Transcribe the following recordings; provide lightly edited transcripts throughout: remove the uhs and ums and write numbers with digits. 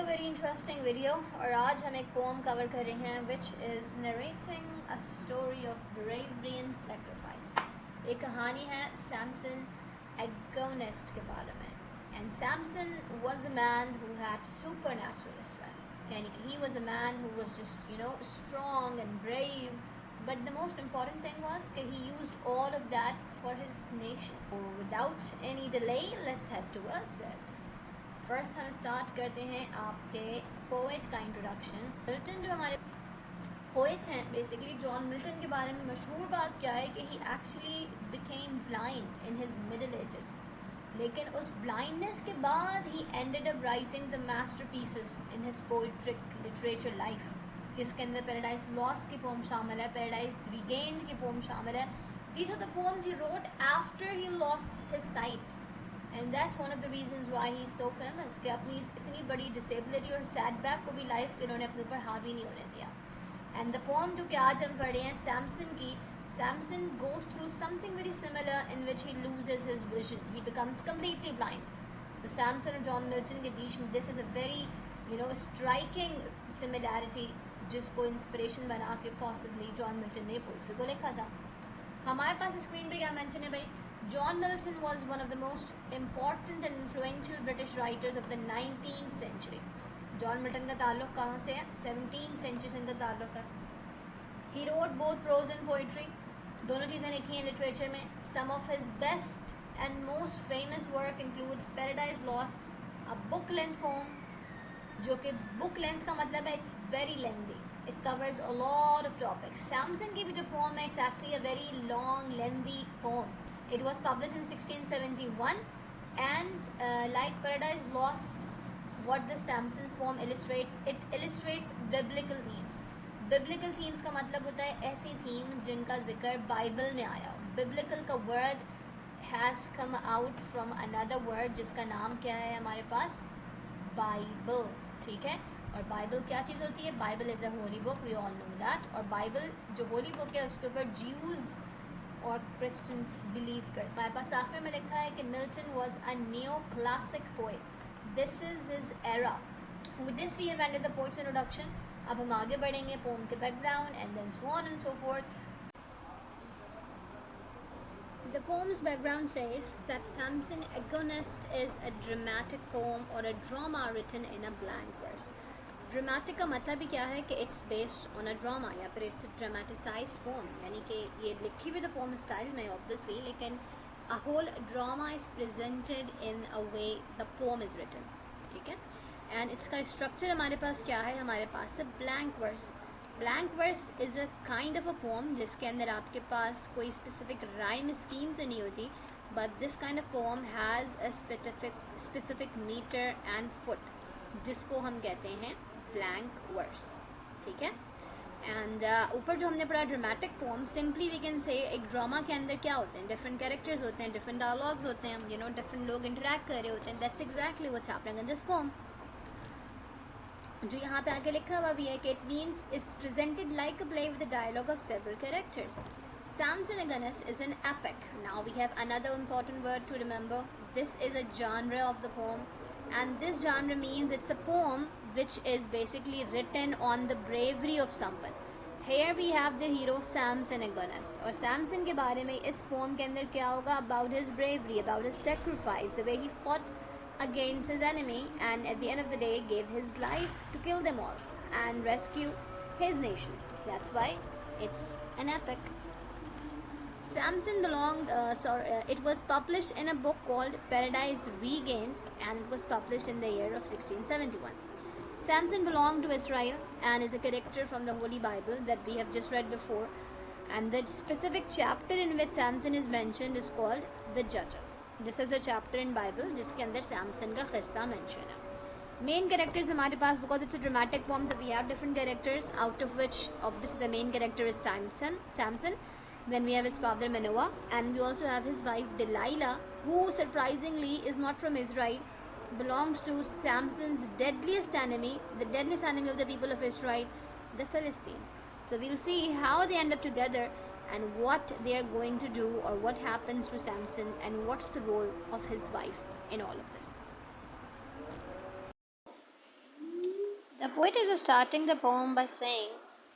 Very interesting video और आज हम एक पोम कवर कर रहे हैं which is narrating a story of bravery and sacrifice. एक कहानी है सैमसन एगोनिस्ट के बारे में। And Samson was a man who had super natural strength, यानी कि he was a man who was just strong and brave, but the most important thing was that he used all of that for his nation. So without any delay, let's head towards it. First हम start करते हैं आपके poet का introduction. Milton जो हमारे poet हैं, basically John Milton के बारे में मशहूर बात क्या है कि he actually became blind in his middle ages, लेकिन उस ब्लाइंडनेस के बाद he ended up writing the masterpieces in his poetic literature life, जिसके अंदर पैराडाइज लॉस्ट की पोम शामिल है, पैराडाइज रीगेन्ड की पोम शामिल है। These are the poems he wrote after he lost his sight, and that's one of the reasons why he is so famous कि अपनी इतनी बड़ी डिसेबिलिटी और सेटबैक को भी लाइफ के उन्होंने अपने ऊपर हावी नहीं होने दिया। एंड द पोम जो कि आज हम पढ़े हैं सैमसन की, Samson goes through something very similar in which he loses his vision, he becomes completely blind. तो सैमसन और जॉन मिल्टन के बीच में this is a very striking similarity, जिसको इंस्पिरेशन बना के पॉसिबली जॉन मिल्टन ने पोइट्री को लिखा था। हमारे पास स्क्रीन पे क्या मेंशन है भाई? John Milton was one of the most important and influential British writers of the 19th century. John Milton का ताल्लुक कहाँ से है? 17th century से इनका ताल्लुक है। He wrote both prose and poetry, दोनों चीज़ें लिखी हैं लिटरेचर में। Some of his best and most famous work includes Paradise Lost, a book length poem, जो कि book length का मतलब है it's very lengthy. It covers a lot of topics. Samson की भी जो poem है it's actually a very long, lengthy poem. It was published in 1671 and like Paradise Lost, what the Samson's poem illustrates, it illustrates biblical themes. Biblical themes का मतलब होता है ऐसी themes जिनका जिक्र बाइबल में आया हो। Biblical का word has come out from another word जिसका नाम क्या है हमारे पास? बाइबल, ठीक है। और बाइबल क्या चीज़ होती है? Bible is a holy book, we all know that. और बाइबल जो होली बुक है उसके ऊपर ज्यूज़ और क्रिश्चियंस बिलीव कर। हमारे पास आखिर में लिखा है कि Milton was a new classic poet, this is his era. With this we have ended the poet's introduction. अब हम आगे बढ़ेंगे पोम के background and then so on and so forth. The poem's background says that Samson Agonist is a dramatic poem or a drama written in a blank verse. Dramatic का मतलब भी क्या है कि it's based on a drama या फिर it's a ड्रामेटिसाइज्ड pome, यानी कि ये लिखी हुई द पोम स्टाइल में ऑब्वियसली, लेकिन a whole drama is presented in a way the poem is written, ठीक है। एंड इसका स्ट्रक्चर हमारे पास क्या है? हमारे पास है blank verse. Blank verse is a kind of a poem जिसके अंदर आपके पास कोई स्पेसिफिक राइम स्कीम तो नहीं होती, but this kind of poem has a specific metre and foot, जिसको हम कहते हैं ब्लैंक वर्स, ठीक है। एंड ऊपर जो हमने पढ़ा dramatic poem, simply we can say एक ड्रामा के अंदर क्या होते हैं? डिफरेंट कैरेक्टर्स होते हैं, डिफरेंट डायलॉग्स होते हैं, डिफरेंट लोग इंटरेक्ट कर रहे होते हैं। That's exactly what's happening in this poem. जो यहाँ पे आगे लिखा हुआ भी है कि it means it's presented like a play with the dialogue of several characters. Samson Agonist is an epic. Now we have another important word to remember. This is a genre of the poem, and this genre means it's a poem which is basically written on the bravery of someone. Here we have the hero Samson Agonist, और Samson के बारे में इस poem के अंदर क्या होगा? About his bravery, about his sacrifice, the way he fought against his enemy and at the end of the day gave his life to kill them all and rescue his nation. That's why it's an epic. Samson belonged, it was published in a book called Paradise Regained and it was published in the year of 1671. Samson belonged to Israel and is a character from the Holy Bible that we have just read before, and the specific chapter in which Samson is mentioned is called the Judges. This is a chapter in Bible जिसके अंदर Samson का किस्सा mention है। Main characters हमारे पास, because it's a dramatic poem, so we have different characters, out of which obviously the main character is Samson. Then we have his father Manoah, and we also have his wife Delilah, who surprisingly is not from Israel, belongs to Samson's deadliest enemy, the deadliest enemy of the people of Israel, the Philistines. So we'll see how they end up together and what they are going to do or what happens to Samson and what's the role of his wife in all of this. The poet is starting the poem by saying,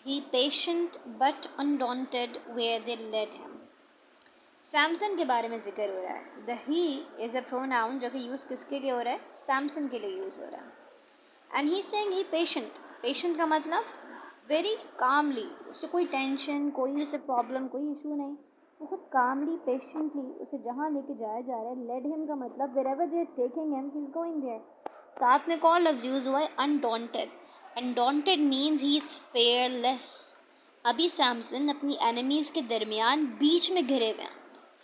he patient but undaunted where they led him. Samson के बारे में जिक्र हो रहा है. The he is a pronoun जो कि use किसके लिए हो रहा है? सैमसन के लिए यूज़ हो रहा है. And he saying he patient. Patient का मतलब वेरी कामली, उसे कोई टेंशन, कोई उसे प्रॉब्लम, कोई इशू नहीं, बहुत कामली पेशेंटली उसे जहाँ लेके जाया जा रहा है. लेड हिम का मतलब wherever they are taking him he is going there. साथ में कौन लफ्ज़ यूज़ हुआ है? Undaunted. Undaunted means he is fearless. अभी सैमसन अपनी एनिमीज़ के दरमियान बीच में घिरे हुए हैं.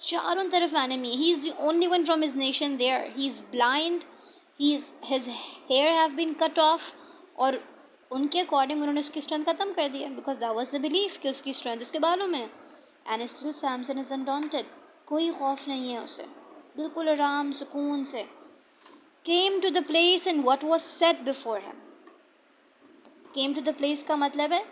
चारों तरफ enemy. He is the only one from his nation there. He is blind. His hair have been cut off. और उनके अकॉर्डिंग उन्होंने उसकी स्ट्रेंथ ख़त्म कर दिया, because that was the belief कि उसकी स्ट्रेंथ उसके बालों में. And still Samson is undaunted. कोई खौफ नहीं है उसे, बिल्कुल आराम सुकून से. Came to the place and what was set before him. Came to the place का मतलब है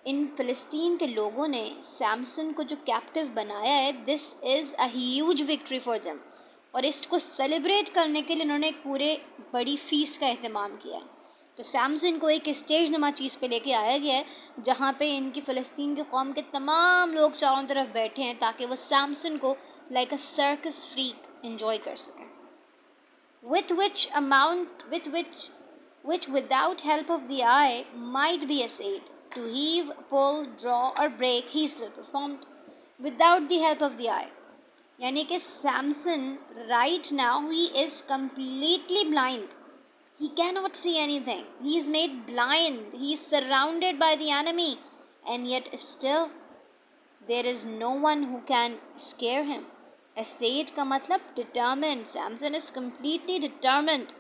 इन फ़िलिस्तीन के लोगों ने सैमसन को जो कैप्टिव बनाया है, this is a huge victory for them. और इसको सेलिब्रेट करने के लिए इन्होंने एक पूरे बड़ी फीस का एहतमाम किया है. तो सैमसन को एक स्टेज नुमा चीज़ पे लेके आया गया है जहाँ पे इनकी फ़िलिस्तीन के कौम के तमाम लोग चारों तरफ बैठे हैं ताकि वो सैमसन को लाइक अ सर्कस फ्रीक एंजॉय कर सकें. Which without help of the eye might be essayed. To heave, pull, draw or break, he still performed without the help of the eye. यानी कि Samson right now he is completely blind. He cannot see anything. He is made blind. He is surrounded by the enemy, and yet still there is no one who can scare him. Essayed का मतलब determined. Samson is completely determined.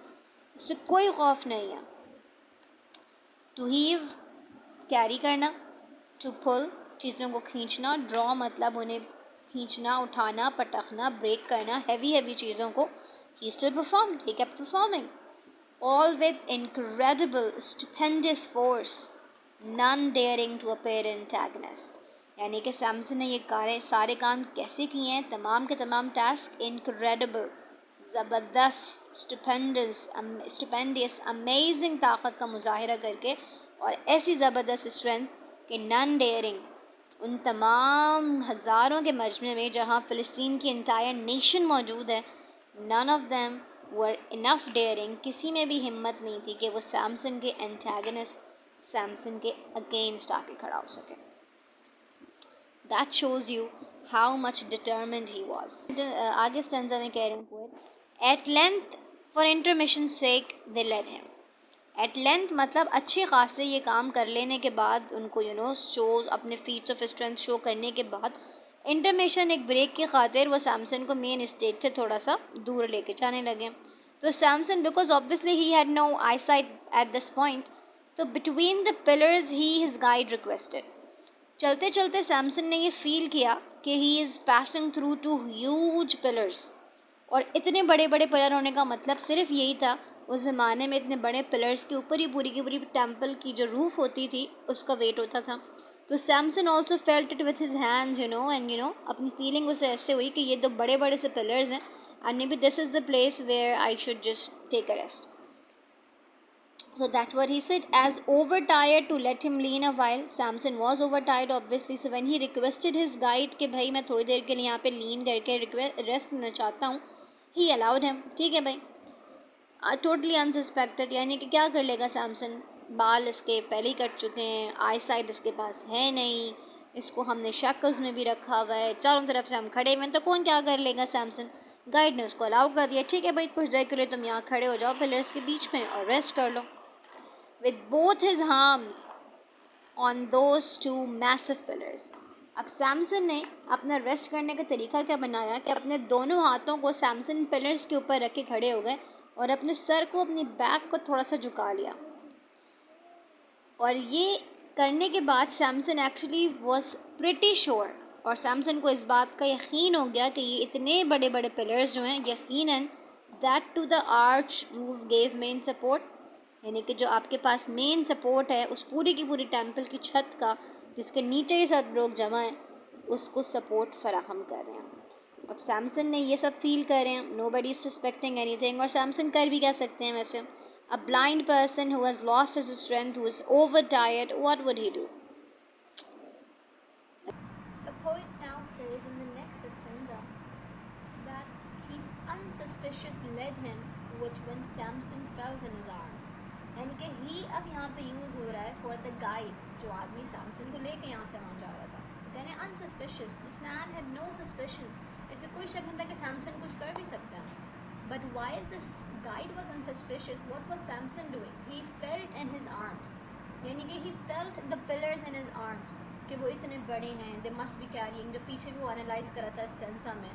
उससे कोई खौफ नहीं है. To heave carry करना, to pull चीज़ों को खींचना, ड्रॉ मतलब उन्हें खींचना, उठाना, पटकना, ब्रेक करना, हैवी चीज़ों को. He still performed. He kept performing all with incredible stupendous force, none daring to appear antagonist. यानी कि सैमसन ने ये सारे काम कैसे किए हैं? तमाम के तमाम टास्क इनक्रेडिबल, ज़बरदस्त, स्टुपेंडियस, अमेजिंग ताकत का मुजाहिरा करके, और ऐसी ज़बरदस्त स्ट्रेंथ कि नन डेयरिंग, उन तमाम हज़ारों के मजमे में जहाँ फ़िलिस्तीन की इंटायर नेशन मौजूद है, none of them were enough daring. किसी में भी हिम्मत नहीं थी कि वो सैमसन के एंटागनिस्ट, सैमसन के अगेंस्ट आके खड़ा हो सके. That shows you how much determined he was. आगे स्टेंजा में कह रहे हैं poet, At length, for intermission's sake, they led him. At length मतलब अच्छे खासे ये काम कर लेने के बाद उनको शोज अपने फीट्स ऑफ स्ट्रेंथ शो करने के बाद इंटरमिशन एक ब्रेक की खातिर वो सैमसन को मेन स्टेज से थोड़ा सा दूर लेके जाने लगे. तो Samson because obviously he had no eye sight at this point, तो between the pillars he his guide requested. चलते चलते सैमसन ने ये फील किया कि he is passing through two huge pillars. और इतने बड़े बड़े पिलर होने का मतलब सिर्फ यही था, उस ज़माने में इतने बड़े पिलर्स के ऊपर ही पूरी की पूरी टेम्पल की जो रूफ़ होती थी उसका वेट होता था. तो Samson also felt it with his hands and अपनी फीलिंग उसे ऐसे हुई कि ये दो बड़े बड़े से पिलर्स हैं and maybe this is the place where I should just take a rest. So that's what he said. As overtired to let him lean a while. Samson was overtired obviously. So when he requested his guide कि भाई मैं थोड़ी देर के लिए यहाँ पे लीन करके rest लेना चाहता हूँ, he allowed him. ठीक है भाई. Totally unsuspected. यानी कि क्या कर लेगा सैमसन? बाल इसके पहले ही कट चुके हैं, आई साइड इसके पास है नहीं, इसको हमने शैकल्स में भी रखा हुआ है, चारों तरफ से हम खड़े हुए हैं, तो कौन क्या कर लेगा? सैमसन. गाइड ने उसको अलाउ कर दिया. ठीक है भाई, कुछ देर के लिए तुम यहाँ खड़े हो जाओ पिलर्स के बीच में और रेस्ट कर लो. With both his arms on those two massive pillars. अब सैमसन ने अपना रेस्ट करने का तरीका क्या बनाया कि अपने दोनों हाथों को सैमसन पिलर्स के ऊपर रख के खड़े हो गए और अपने सर को, अपनी बैक को थोड़ा सा झुका लिया. और ये करने के बाद Samson actually was pretty sure, और सैमसन को इस बात का यकीन हो गया कि ये इतने बड़े बड़े पिलर्स जो हैं, यकीनन that to the arch roof gave main support. यानी कि जो आपके पास मेन सपोर्ट है उस पूरी की पूरी टेम्पल की छत का, जिसके नीचे ही सब लोग जमा हैं, उसको सपोर्ट फराहम कर रहे हैं. अब सैमसन ने ये सब फील कर रहे हैं, नोबडी इज सस्पेक्टिंग एनीथिंग. और सैमसन कर भी क्या सकते हैं वैसे, A blind person who has lost his strength, who is overtired, what would he do? The poet now says in the next stanza that his unsuspicious led him, which when Samson felt in his arms. यानी कि ही अब यहाँ पे use हो रहा है for the guide, जो आदमी सैमसन को लेके यहाँ से वहाँ जा रहा था. तो कहते हैं unsuspicious, this man had no suspicion. ऐसे कोई शक नहीं था कि सैमसन कुछ कर भी सकता है. But while this guide was unsuspicious, what was Samson doing? He felt in his arms, यानी कि he felt the pillars in his arms, कि वो इतने बड़े हैं, दे मस्ट बी कैरिंग. जो पीछे भी वो एनालाइज करा था स्टेंसा में,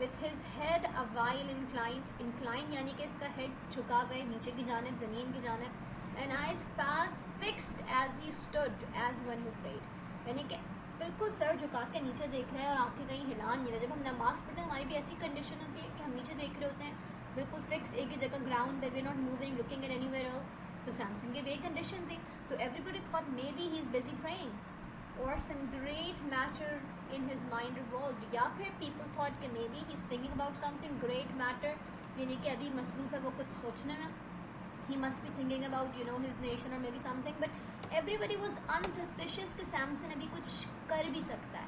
with his head a while incline यानी कि इसका हेड झुका हुआ है नीचे की जानिब, ज़मीन की जानिब. And eyes fast fixed as he stood as one who prayed, यानी कि बिल्कुल सर झुका के नीचे देख रहे हैं और आंखें कहीं हिला नहीं रहे. जब हम नमाज पढ़ते हैं हमारी भी ऐसी कंडीशन होती है कि हम नीचे देख रहे होते हैं, बिल्कुल फिक्स एक ही जगह ग्राउंड पे, we not moving looking at anywhere else. तो सैमसन की भी एक कंडीशन थी. तो everybody thought maybe he is busy praying or some great matter in his mind revolved, या फिर people thought कि maybe he's thinking about something great matter, यानी कि अभी मसरूफ़ है वो कुछ सोचने में. He must be thinking about his nation or maybe something, but everybody was unsuspicious कि Samson अभी कुछ कर भी सकता है.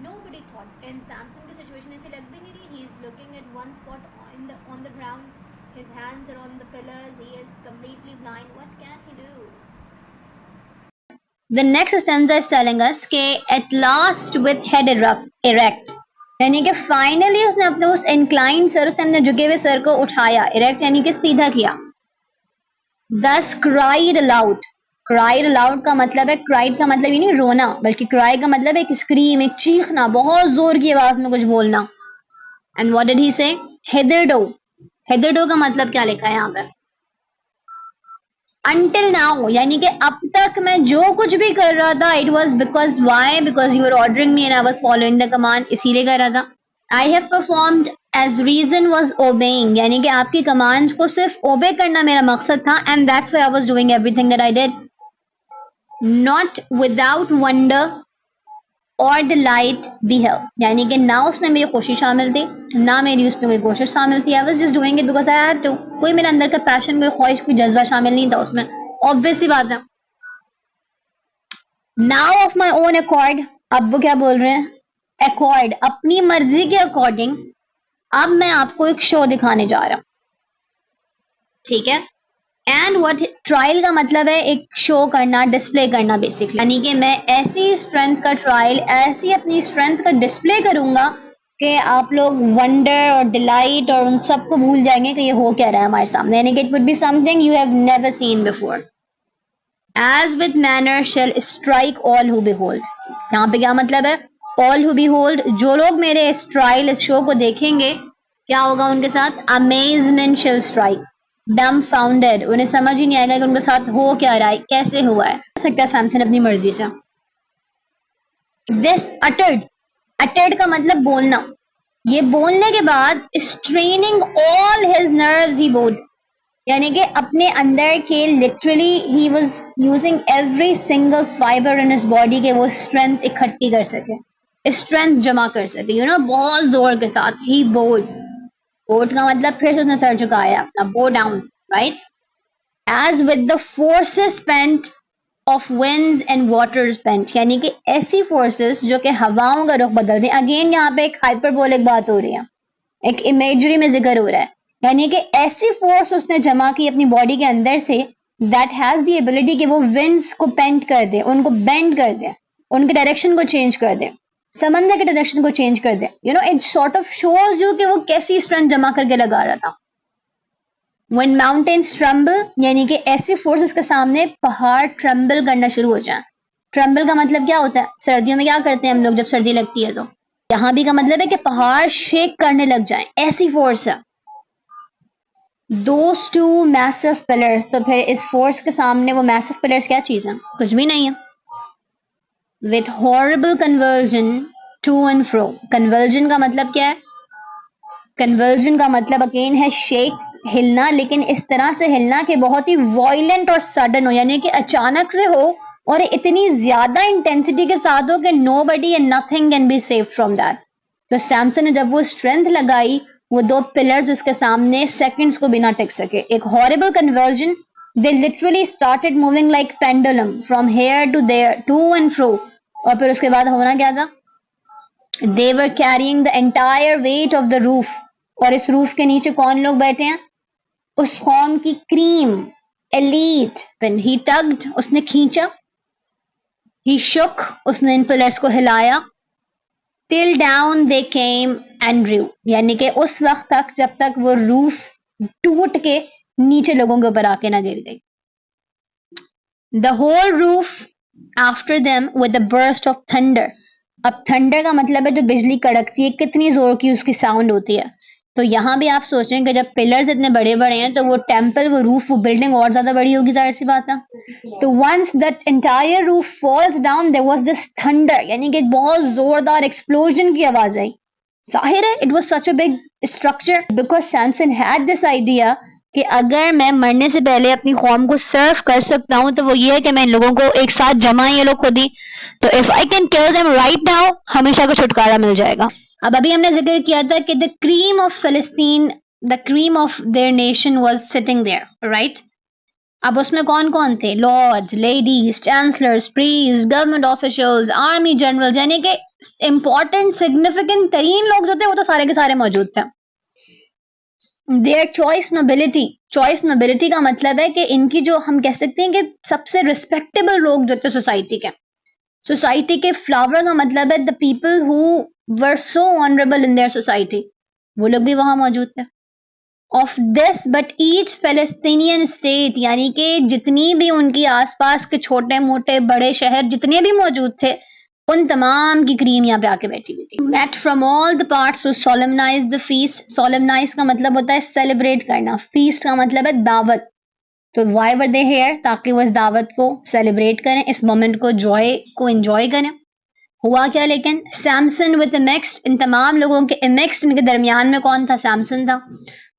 Nobody thought, and Samson की situation ऐसी लग भी नहीं रही. He is looking at one spot on the ground, his hands are on the pillars, he is completely blind. What can he do? The next stanza is telling us कि at last with head erect, यानी कि finally उसने अपने उस inclined sir, उसने अपने झुके हुए सर को उठाया, erect यानी कि सीधा किया. Thus cried aloud. Cried aloud का मतलब है, cried का मतलब ये नहीं रोना, बल्कि cry का मतलब एक scream, एक चीखना, बहुत जोर की आवाज में कुछ बोलना. And what did he say? Hitherto. Hitherto का मतलब क्या लिखा है यहाँ पे? Until now, यानी कि अब तक मैं जो कुछ भी कर रहा था, it was because why? Because you were ordering me and I was following the command, इसीलिए कर रहा था. I have performed as reason was obeying, यानी कि आपकी commands को सिर्फ obey करना मेरा मकसद था, and that's why I was doing everything that I did. Not without wonder or delight beheld, यानी कि ना उसमें मेरी कोशिश शामिल थी, ना मेरी उसमें कोई कोशिश शामिल थी. I was just doing it because I had to. कोई मेरे अंदर का पैशन, कोई ख्वाहिश, कोई जज्बा शामिल नहीं था उसमें. ऑब्वियस सी बात है. Now of my own accord, अब वो क्या बोल रहे हैं? Accord, अपनी मर्जी के अकॉर्डिंग अब मैं आपको एक शो दिखाने जा रहा हूँ. ठीक है. एंड व्हाट ट्रायल का मतलब है एक शो करना, डिस्प्ले करना बेसिकली, यानी कि मैं ऐसी स्ट्रेंथ का ट्रायल, ऐसी अपनी स्ट्रेंथ का डिस्प्ले करूंगा कि आप लोग वंडर और डिलाइट और उन सबको भूल जाएंगे कि ये हो क्या रहा है हमारे सामने. यानी कि it would be something you have never seen before. As with manner shall strike all who behold. यहाँ पे क्या मतलब है? ऑल हु बिहोल्ड, जो लोग मेरे इस ट्रायल, इस शो को देखेंगे, क्या होगा उनके साथ? Amazement shell strike. dumbfounded, उन्हें समझ ही नहीं आएगा कि उनके साथ हो क्या रहा है, कैसे हुआ है. सकता है सैमसन अपनी मर्जी से. This uttered का मतलब बोलना. ये बोलने के बाद straining all his nerves he bowed, यानी कि अपने अंदर के literally he was using every single fiber in his body के वो strength इकट्ठी कर सके, strength जमा कर सके, बहुत जोर के साथ. He bowed. बोट का मतलब फिर से उसने सर झुकाया अपना, bow down, right. As with the forces spent of winds and water spent, यानी कि ऐसी फोर्सेस जो कि हवाओं का रुख बदल दें. अगेन यहाँ पे एक हाइपरबोलिक बात हो रही है, एक इमेजरी में जिक्र हो रहा है, यानी कि ऐसी फोर्स उसने जमा की अपनी बॉडी के अंदर say that has the ability कि वो विंड्स को पेंट कर दे, उनको बेंड कर दे, उनके डायरेक्शन को चेंज कर दे, समंदर के डायरेक्शन को चेंज कर दे. It sort of shows you कि वो कैसी स्ट्रेंथ जमा करके लगा रहा था. When mountains tremble, यानी कि ऐसी फोर्सेस के सामने पहाड़ ट्रेम्बल करना शुरू हो जाए. ट्रेम्बल का मतलब क्या होता है? सर्दियों में क्या करते हैं हम लोग जब सर्दी लगती है? तो यहाँ भी का मतलब है कि पहाड़ शेक करने लग जाए, ऐसी फोर्स है. Those two massive pillars, तो फिर इस फोर्स के सामने वो massive pillars क्या चीज है? कुछ भी नहीं है. With horrible convulsion to and fro. Convulsion का मतलब क्या है? Convulsion का मतलब अगेन है शेक, हिलना, लेकिन इस तरह से हिलना कि बहुत ही वायलेंट और सडन हो, यानी कि अचानक से हो और इतनी ज्यादा इंटेंसिटी के साथ हो कि nobody and nothing can be saved from that. तो सैमसन ने जब वो स्ट्रेंथ लगाई, वो दो पिलर्स उसके सामने सेकंड्स को बिना टिक सके. एक horrible conversion They literally started moving like pendulum from here to there, to and fro. और फिर उसके बाद होना क्या था? They were carrying the entire weight of the roof. और इस रूफ के नीचे कौन लोग बैठे हैं? उस कौम की cream, elite. When he tugged, उसने खींचा. He shook, उसने इन पिलर्स को हिलाया. Till down they came and drew. यानी कि उस वक्त तक जब तक वो रूफ टूट के नीचे लोगों के ऊपर आके ना गिर गई. The whole roof after them with a burst of thunder. अब थंडर का मतलब है जो बिजली कड़कती है, कितनी जोर की उसकी साउंड होती है. तो यहाँ भी आप सोचें कि जब पिलर्स इतने बड़े बड़े हैं तो वो टेम्पल, वो रूफ, वो बिल्डिंग और ज्यादा बड़ी होगी, जाहिर सी बात है. तो once that entire roof falls down there was this thunder, यानी कि एक बहुत जोरदार एक्सप्लोजन की आवाज आई. जाहिर है it was such a big structure because Samson had this idea कि अगर मैं मरने से पहले अपनी कौम को सर्व कर सकता हूँ तो वो ये है कि मैं इन लोगों को एक साथ जमा, ये लोग खुद ही, तो if I can kill them right now, हमेशा को छुटकारा मिल जाएगा. अब अभी हमने जिक्र किया था कि द क्रीम ऑफ फिलिस्तीन, the cream of their nation was sitting there, right. अब उसमें कौन कौन थे? Lords, ladies, chancellors, priest, government officials, army generals, यानी कि इंपॉर्टेंट सिग्निफिकेंट तरीन लोग जो थे वो तो सारे के सारे मौजूद थे. Their choice nobility, choice nobility का मतलब है कि इनकी जो हम कह सकते हैं कि सबसे रिस्पेक्टेबल लोग जो थे सोसाइटी के, सोसाइटी के फ्लावर का मतलब है the people who were so honourable in their society, वो लोग भी वहां मौजूद थे. Of this but each Palestinian state, यानी कि जितनी भी उनकी आसपास के छोटे मोटे बड़े शहर जितने भी मौजूद थे, उन तमाम की क्रीम यहाँ पे आके बैठी हुई थी. Met from all the parts to solemnize the feast. Solemnize का मतलब होता है सेलिब्रेट करना, feast का मतलब है दावत. तो why were they here? ताकि वो इस दावत को सेलिब्रेट करें, इस मोमेंट को, जॉय को एंजॉय करें. हुआ क्या लेकिन? सैमसन विद मिक्स्ड, इन तमाम लोगों के मिक्स्ड, इनके दरमियान में कौन था? सैमसन था,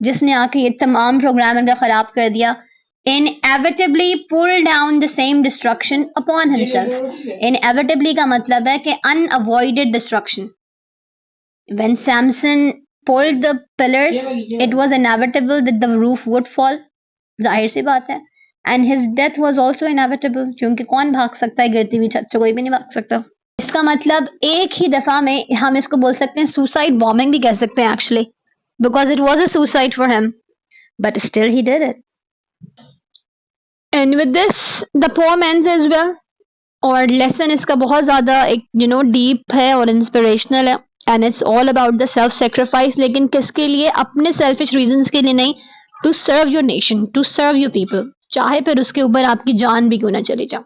जिसने आके ये तमाम प्रोग्राम इनका खराब कर दिया. Inevitably pull down the same destruction upon himself. Inevitably का मतलब है कि unavoided destruction. When Samson pulled the pillars, it was inevitable that the roof would fall. जाहिर सी बात है. And his death was also inevitable. क्योंकि कौन भाग सकता है गिरती हुई छत से? कोई भी नहीं भाग सकता. इसका मतलब एक ही दफा में हम इसको बोल सकते हैं सुसाइड बॉम्बिंग भी कह सकते हैं actually, because it was a suicide for him, but still he did it. And with this the poem ends as well. और लेसन इसका बहुत ज़्यादा एक डीप है और इंस्पिरेशनल है. And it's all about the self sacrifice, लेकिन किसके लिए? अपने सेल्फिश रीजंस के लिए नहीं. To serve your nation, to serve your people, चाहे फिर उसके ऊपर आपकी जान भी क्यों ना चली जाए.